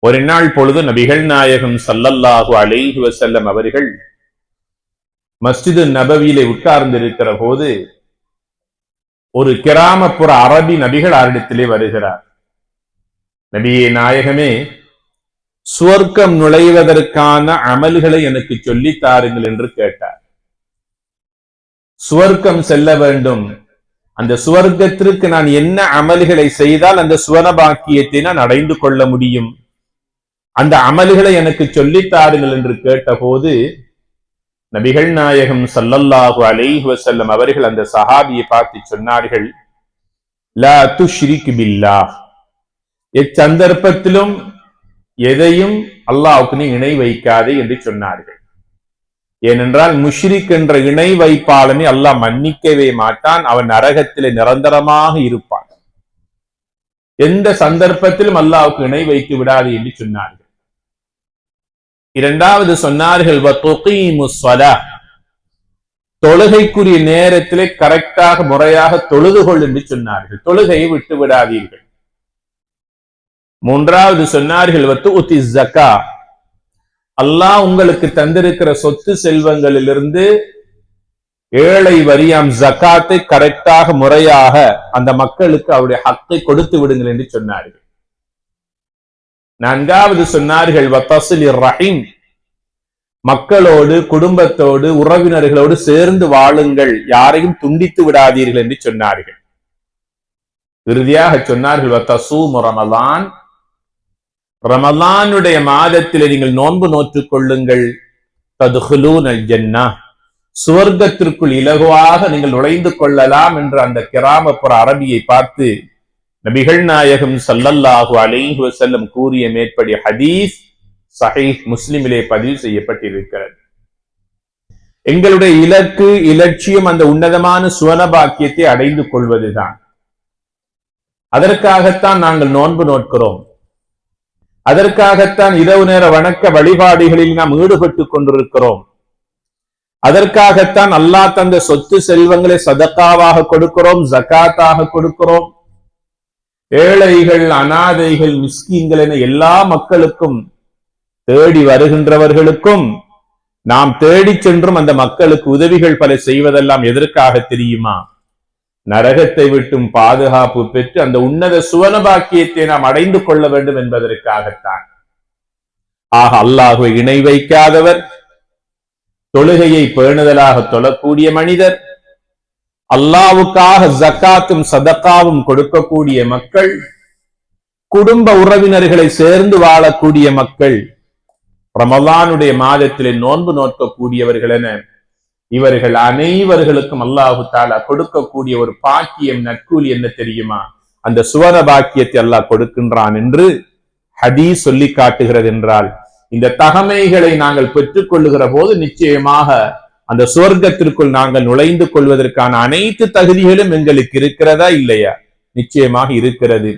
ஒரு நாள் பொழுது நபிகள் நாயகம் ஸல்லல்லாஹு அலைஹி வஸல்லம் அவர்கள் மஸ்ஜிது நபவியிலே உட்கார்ந்திருக்கிற போது ஒரு கிராமப்புற அரபி நபிகள் அவரிடத்திலே வருகிறார். நபியே நாயகமே, சுவர்க்கம் நுழைவதற்கான அமல்களை எனக்கு சொல்லித் தாருங்கள் என்று கேட்டார். சுவர்க்கம் செல்ல வேண்டும், அந்த சுவர்க்கத்திற்கு நான் என்ன அமல்களை செய்தால் அந்த சுவனபாக்கியத்தை நான் அடைந்து கொள்ள முடியும், அந்த அமல்களை எனக்கு சொல்லித் தாருங்கள் என்று கேட்டபோது நபிகள் நாயகம் ஸல்லல்லாஹு அலைஹி வஸல்லம் அவர்கள் அந்த சஹாபியை பார்த்து சொன்னார்கள், லா துஷ்ரிக் பில்லாஹ், எச்சந்தர்ப்பத்திலும் எதையும் அல்லாஹ்வுக்கு நீ இணை வைக்காதே என்று சொன்னார்கள். ஏனென்றால் முஷ்ரிக் என்ற இணை வைப்பாளனை அல்லாஹ் மன்னிக்கவே மாட்டான், அவன் நரகத்திலே நிரந்தரமாக இருப்பான். எந்த சந்தர்ப்பத்திலும் அல்லாஹ்வுக்கு இணை வைத்து விடாது என்று சொன்னார்கள். இரண்டாவது சொன்னார்கள், தொழுகைக்குரிய நேரத்திலே கரெக்டாக முறையாக தொழுது கொள் என்று சொன்னார்கள், தொழுகையை விட்டு விடாதீர்கள். மூன்றாவது சொன்னார்கள், அல்லாஹ் உங்களுக்கு தந்திருக்கிற சொத்து செல்வங்களிலிருந்து ஏழை வரியாம் ஜகாத்தை கரெக்டாக முறையாக அந்த மக்களுக்கு அவருடைய ஹக்கை கொடுத்து விடுங்கள் என்று சொன்னார்கள். நான்காவது சொன்னார்கள், ரஹீம், மக்களோடு குடும்பத்தோடு உறவினர்களோடு சேர்ந்து வாழுங்கள், யாரையும் துண்டித்து விடாதீர்கள் என்று சொன்னார்கள். இறுதியாக சொன்னார்கள், ரமலான், ரமலானுடைய மாதத்தில் நீங்கள் நோன்பு நோற்றுக் கொள்ளுங்கள், ததுகுலூனல் ஜன்னah, சுவர்க்கத்திற்குள் இலகுவாக நீங்கள் நுழைந்து கொள்ளலாம் என்று அந்த கிராமப்புற அரபியை பார்த்து நபிகள் நாயகம் ஸல்லல்லாஹு அலைஹி வஸல்லம் கூறிய மேற்படி ஹதீஸ் சஹீஹ் முஸ்லிமிலே பதிவு செய்யப்பட்டிருக்கிறது. எங்களுடைய இலக்கு இலட்சியம் அந்த உன்னதமான சுவனபாக்கியத்தை அடைந்து கொள்வதுதான். அதற்காகத்தான் நாங்கள் நோன்பு நோட்கிறோம், அதற்காகத்தான் இரவு நேர வணக்க வழிபாடுகளில் நாம் ஈடுபட்டுக் கொண்டிருக்கிறோம், அதற்காகத்தான் அல்லாஹ் தந்த சொத்து செல்வங்களை சதக்காவாக கொடுக்கிறோம், ஜகாத்தாக கொடுக்கிறோம். ஏழைகள், அனாதைகள், மிஸ்கீன்கள் என எல்லா மக்களுக்கும், தேடி வருகின்றவர்களுக்கும் நாம் தேடி சென்றும் அந்த மக்களுக்கு உதவிகள் பல செய்வதெல்லாம் எதற்காக தெரியுமா? நரகத்தை விட்டும் பாதுகாப்பு பெற்று அந்த உன்னத சுவனபாக்கியத்தை நாம் அடைந்து கொள்ள வேண்டும் என்பதற்காகத்தான். ஆக அல்லாஹ்வை இணை வைக்காதவர், தொழுகையை பேணுதலாக தொழக்கூடிய மனிதர், அல்லாஹ்வுக்காக ஜகாத்தும் சதக்காவும் கொடுக்கக்கூடிய மக்கள், குடும்ப உறவினர்களை சேர்ந்து வாழக்கூடிய மக்கள், ரமலானுடைய மாதத்திலே நோன்பு நோக்கக்கூடியவர்கள் என இவர்கள் அனைவர்களுக்கும் அல்லாஹு தஆலா கொடுக்கக்கூடிய ஒரு பாக்கியம், நற்கூலி என்ன தெரியுமா? அந்த சுவன பாக்கியத்தை அல்லாஹ் கொடுக்கின்றான் என்று ஹதீஸ் சொல்லி காட்டுகிறது. என்றால் இந்த தகமைகளை நாங்கள் பெற்றுக் கொள்ளுகிற போது நிச்சயமாக அந்த சுவர்க்கத்திற்குள் நாங்கள் நுழைந்து கொள்வதற்கான அனைத்து தகுதிகளும் எங்களுக்கு இருக்கிறதா இல்லையா? நிச்சயமாக இருக்கிறது.